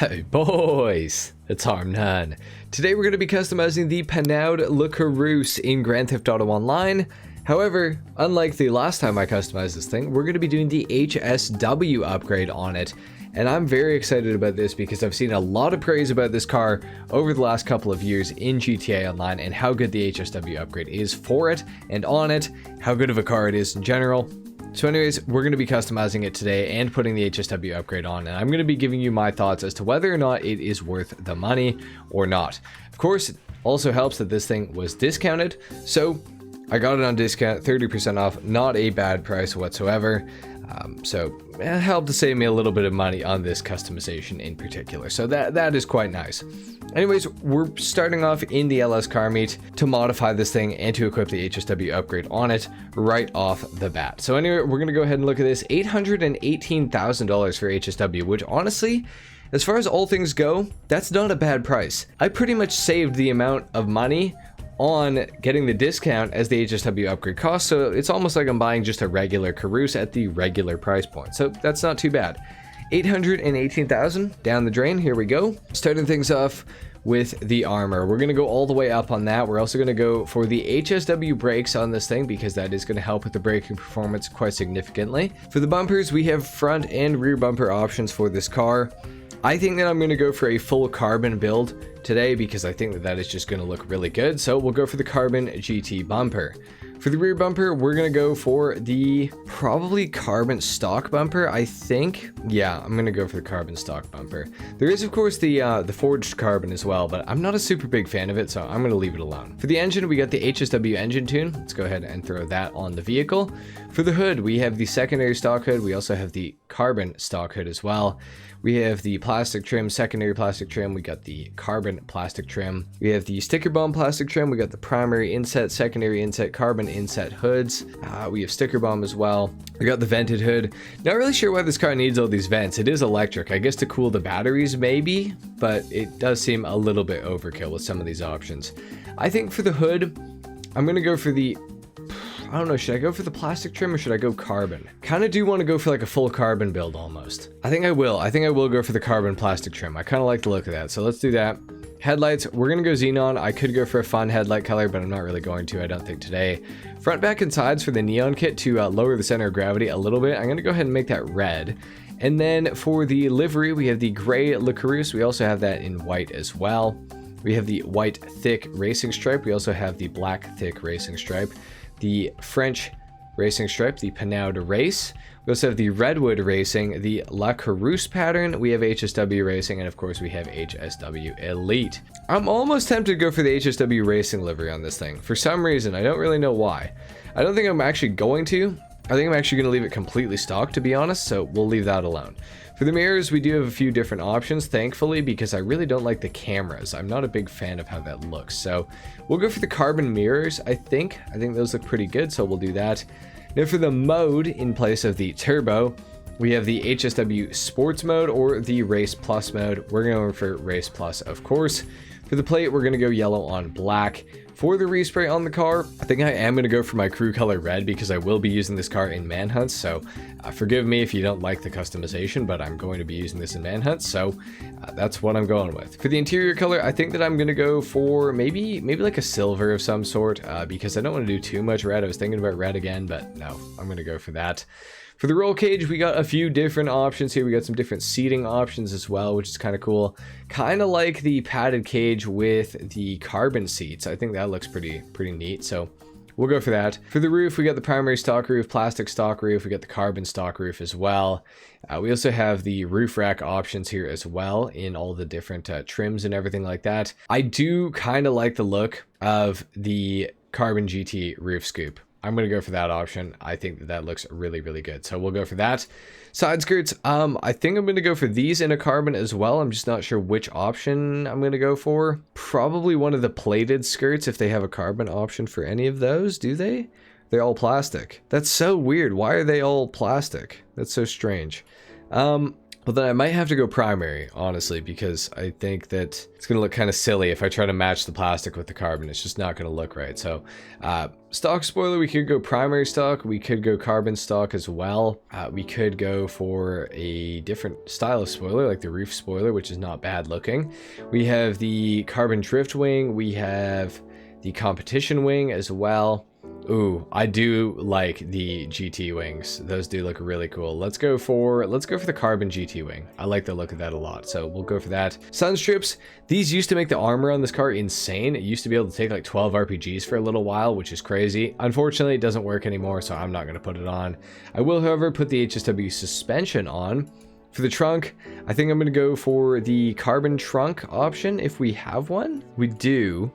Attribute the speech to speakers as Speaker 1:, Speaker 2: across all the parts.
Speaker 1: Hey boys, it's HarmNone. Today we're going to be customizing the Penaud La Coreuse in Grand Theft Auto Online. However, unlike the last time I customized this thing, we're going to be doing the HSW upgrade on it. And I'm very excited about this because I've seen a lot of praise about this car over the last couple of years in GTA Online and how good the HSW upgrade is for it and on it, how good of a car it is in general. So anyways, we're going to be customizing it today and putting the HSW upgrade on, and I'm going to be giving you my thoughts as to whether or not it is worth the money or not. Of course, it also helps that this thing was discounted, so I got it on discount, 30% off, not a bad price whatsoever. So it helped to save me a little bit of money on this customization in particular. So that is quite nice. Anyways, we're starting off in the LS car meet to modify this thing and to equip the HSW upgrade on it right off the bat. So anyway, we're going to go ahead and look at this. $818,000 for HSW, which honestly, as far as all things go, that's not a bad price. I pretty much saved the amount of money on getting the discount as the HSW upgrade costs, so it's almost like I'm buying just a regular Coreuse at the regular price point, so that's not too bad. 818,000 down the drain. Here we go. Starting things off with the armor. We're going to go all the way up on that. We're also going to go for the HSW brakes on this thing because that is going to help with the braking performance quite significantly. For the bumpers, we have front and rear bumper options for this car. I think that I'm going to go for a full carbon build today because I think that that is just going to look really good. So we'll go for the carbon GT bumper. For the rear bumper, we're going to go for the probably carbon stock bumper, I think. Yeah, I'm going to go for the carbon stock bumper. There is, of course, the forged carbon as well, but I'm not a super big fan of it, so I'm going to leave it alone. For the engine, we got the HSW engine tune. Let's go ahead and throw that on the vehicle. For the hood, we have the secondary stock hood. We also have the carbon stock hood as well. We have the plastic trim, secondary plastic trim. We got the carbon plastic trim. We have the sticker bomb plastic trim. We got the primary inset, secondary inset, carbon inset hoods. We have sticker bomb as well. We got the vented hood. Not really sure why this car needs all these vents. It is electric. I guess to cool the batteries maybe, but it does seem a little bit overkill with some of these options. I think for the hood, I'm going to go for the... I don't know, should I go for the plastic trim or should I go carbon? Kind of do want to go for like a full carbon build almost. I think I will go for the carbon plastic trim. I kind of like the look of that, so let's do that. Headlights, we're going to go xenon. I could go for a fun headlight color, but I'm not really going to, I don't think today. Front, back, and sides for the neon kit to lower the center of gravity a little bit. I'm going to go ahead and make that red. And then for the livery, we have the gray La Coreuse. We also have that in white as well. We have the white thick racing stripe. We also have the black thick racing stripe. The French racing stripe, the Penaud Race. We also have the Redwood Racing, the La Coreuse pattern. We have HSW Racing, and of course we have HSW Elite. I'm almost tempted to go for the HSW Racing livery on this thing. For some reason, I don't really know why. I don't think I'm actually going to. I think I'm actually going to leave it completely stock, to be honest, so we'll leave that alone. For the mirrors, we do have a few different options, thankfully, because I really don't like the cameras. I'm not a big fan of how that looks, so we'll go for the carbon mirrors, I think. I think those look pretty good, so we'll do that. Now for the mode, in place of the turbo, we have the HSW Sports mode or the Race Plus mode. We're going for Race Plus, of course. For the plate, we're going to go yellow on black. For the respray on the car, I think I am going to go for my crew color red because I will be using this car in manhunts, so forgive me if you don't like the customization, but I'm going to be using this in manhunts, so that's what I'm going with. For the interior color, I think that I'm going to go for maybe like a silver of some sort because I don't want to do too much red. I was thinking about red again, but no, I'm going to go for that. For the roll cage, we got a few different options here. We got some different seating options as well, which is kind of cool. Kind of like the padded cage with the carbon seats. I think that looks pretty neat, so we'll go for that. For the roof, we got the primary stock roof, plastic stock roof. We got the carbon stock roof as well. We also have the roof rack options here as well in all the different trims and everything like that. I do kind of like the look of the carbon GT roof scoop. I'm going to go for that option. I think that that looks really good. So we'll go for that. Side skirts, I think I'm going to go for these in a carbon as well. I'm just not sure which option I'm going to go for. Probably one of the plated skirts if they have a carbon option for any of those. Do they? They're all plastic. That's so weird. Why are they all plastic? That's so strange. Well, then I might have to go primary, honestly, because I think that it's going to look kind of silly if I try to match the plastic with the carbon. It's just not going to look right. So stock spoiler, we could go primary stock. We could go carbon stock as well. We could go for a different style of spoiler, like the roof spoiler, which is not bad looking. We have the carbon drift wing. We have the competition wing as well. Ooh, I do like the GT wings. Those do look really cool. Let's go for the carbon GT wing. I like the look of that a lot, so we'll go for that. Sun strips. These used to make the armor on this car insane. It used to be able to take like 12 RPGs for a little while, which is crazy. Unfortunately, it doesn't work anymore, so I'm not going to put it on. I will, however, put the HSW suspension on. For the trunk, I think I'm going to go for the carbon trunk option if we have one. We do.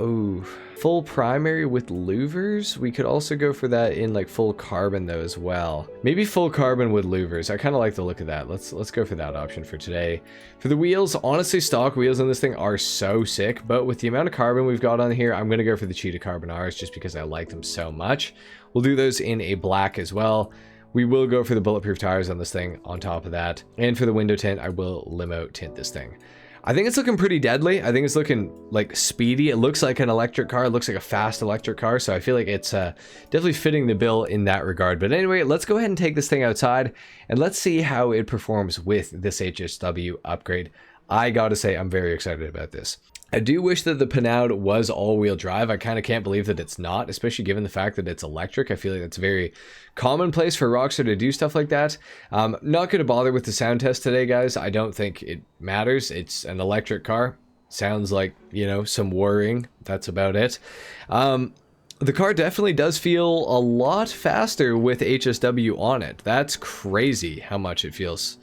Speaker 1: Oh, full primary with louvers. We could also go for that in like full carbon though as well. Maybe full carbon with louvers. I kind of like the look of that. Let's go for that option for today. For the wheels, honestly, stock wheels on this thing are so sick, but with the amount of carbon we've got on here, I'm gonna go for the Cheetah Carbon R's just because I like them so much. We'll do those in a black as well. We will go for the bulletproof tires on this thing on top of that. And for the window tint, I will limo tint this thing. I think it's looking pretty deadly. I think it's looking like speedy. It looks like an electric car. It looks like a fast electric car. So I feel like it's definitely fitting the bill in that regard. But anyway, let's go ahead and take this thing outside and let's see how it performs with this HSW upgrade. I gotta say, I'm very excited about this. I do wish that the Penaud was all-wheel drive. I kind of can't believe that it's not, especially given the fact that it's electric. I feel like it's very commonplace for Rockstar to do stuff like that. Not going to bother with the sound test today, guys. I don't think it matters. It's an electric car. Sounds like, you know, some whirring. That's about it. The car definitely does feel a lot faster with HSW on it. That's crazy how much it feels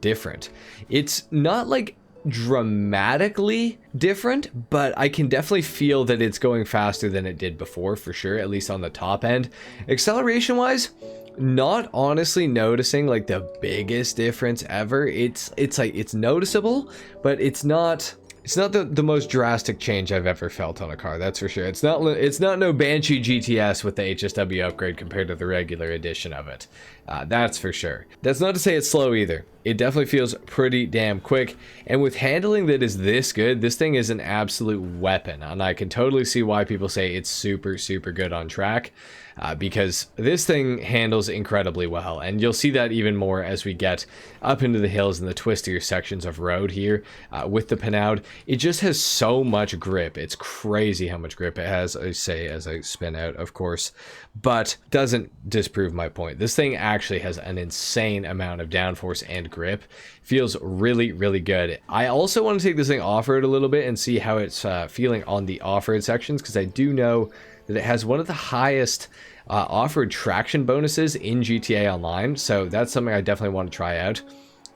Speaker 1: different. It's not like dramatically different, but I can definitely feel that it's going faster than it did before, for sure, at least on the top end. Acceleration wise, not honestly noticing like the biggest difference ever. It's like it's noticeable, but it's not the most drastic change I've ever felt on a car, that's for sure. It's not no Banshee GTS with the HSW upgrade compared to the regular edition of it. That's for sure. That's not to say it's slow either. It definitely feels pretty damn quick, and with handling that is this good, this thing is an absolute weapon, and I can totally see why people say it's super good on track, because this thing handles incredibly well, and you'll see that even more as we get up into the hills and the twistier sections of road here with the Penaud. It just has so much grip. It's crazy how much grip it has, I say as I spin out, of course, but doesn't disprove my point. This thing actually has an insane amount of downforce and grip. Feels really good. I also want to take this thing off-road a little bit and see how it's feeling on the off-road sections, because I do know that it has one of the highest off-road traction bonuses in GTA Online, so that's something I definitely want to try out.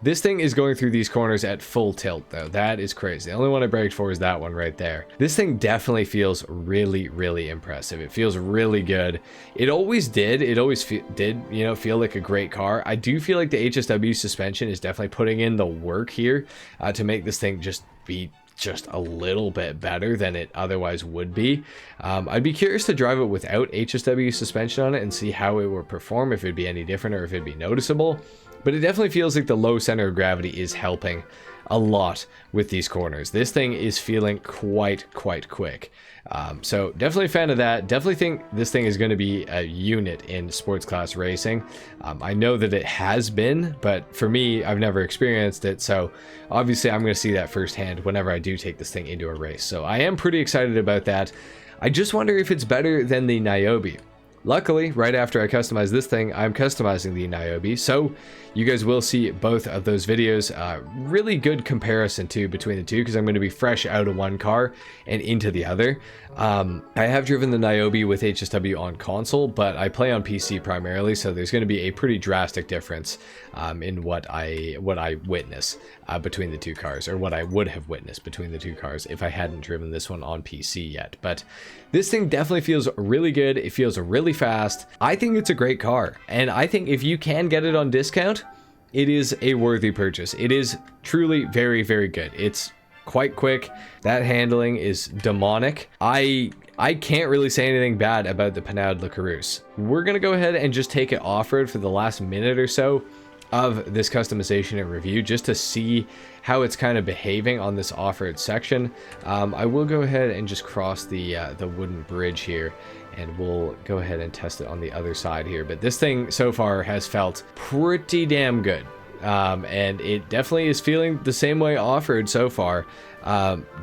Speaker 1: This thing is going through these corners at full tilt though. That is crazy. The only one I braked for is that one right there. This thing definitely feels really impressive. It feels really good. It always did. It always did, you know, feel like a great car. I do feel like the HSW suspension is definitely putting in the work here to make this thing just be just a little bit better than it otherwise would be. I'd be curious to drive it without HSW suspension on it and see how it would perform, if it'd be any different or if it'd be noticeable. But it definitely feels like the low center of gravity is helping a lot with these corners. This thing is feeling quite quick. So definitely a fan of that. Definitely think this thing is going to be a unit in sports class racing. I know that it has been, but for me, I've never experienced it. So obviously I'm going to see that firsthand whenever I do take this thing into a race. So I am pretty excited about that. I just wonder if it's better than the Niobe. Luckily, right after I customize this thing, I'm customizing the Niobe, so you guys will see both of those videos. Really good comparison too between the two, because I'm going to be fresh out of one car and into the other. I have driven the Niobe with HSW on console, but I play on PC primarily, so there's going to be a pretty drastic difference in what I witness between the two cars, or what I would have witnessed between the two cars if I hadn't driven this one on PC yet. But this thing definitely feels really good. It feels really fast. I think it's a great car, and I think if you can get it on discount, it is a worthy purchase. It is truly very good. It's quite quick. That handling is demonic. I can't really say anything bad about the Penaud La Coreuse. We're gonna go ahead and just take it off-road for the last minute or so of this customization and review just to see how it's kind of behaving on this off-road section. I will go ahead and just cross the wooden bridge here, and we'll go ahead and test it on the other side here. But this thing so far has felt pretty damn good. And it definitely is feeling the same way off-road so far.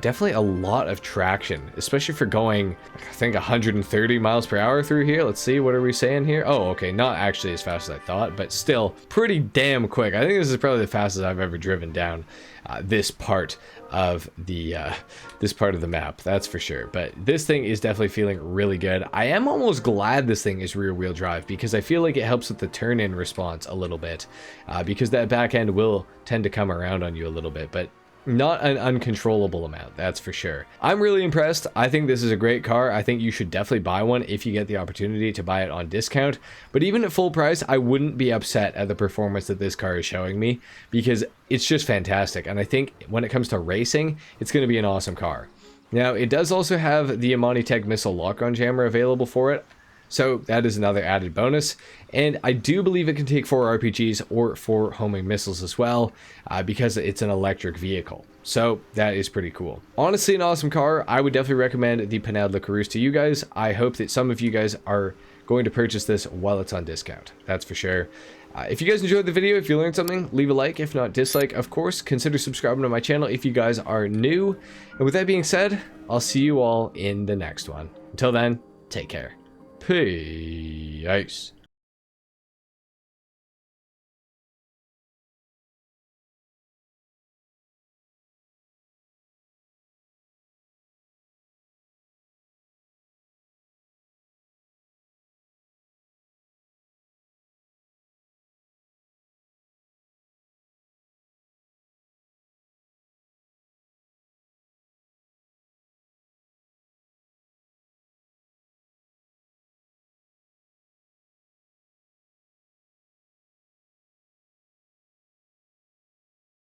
Speaker 1: Definitely a lot of traction, especially for going, I think, 130 miles per hour through here. Let's see, what are we saying here? Oh, okay, not actually as fast as I thought, but still pretty damn quick. I think this is probably the fastest I've ever driven down this part of the map, that's for sure. But this thing is definitely feeling really good. I am almost glad this thing is rear-wheel drive, because I feel like it helps with the turn-in response a little bit, because that back end will tend to come around on you a little bit, but not an uncontrollable amount, that's for sure. I'm really impressed. I think this is a great car. I think you should definitely buy one if you get the opportunity to buy it on discount. But even at full price, I wouldn't be upset at the performance that this car is showing me, because it's just fantastic. And I think when it comes to racing, it's going to be an awesome car. Now, it does also have the Amani Tech missile lock-on jammer available for it, so that is another added bonus. And I do believe it can take 4 RPGs or 4 homing missiles as well, because it's an electric vehicle. So that is pretty cool. Honestly, an awesome car. I would definitely recommend the Penaud La Coreuse to you guys. I hope that some of you guys are going to purchase this while it's on discount. That's for sure. If you guys enjoyed the video, if you learned something, leave a like. If not, dislike. Of course, consider subscribing to my channel if you guys are new. And with that being said, I'll see you all in the next one. Until then, take care. Peace.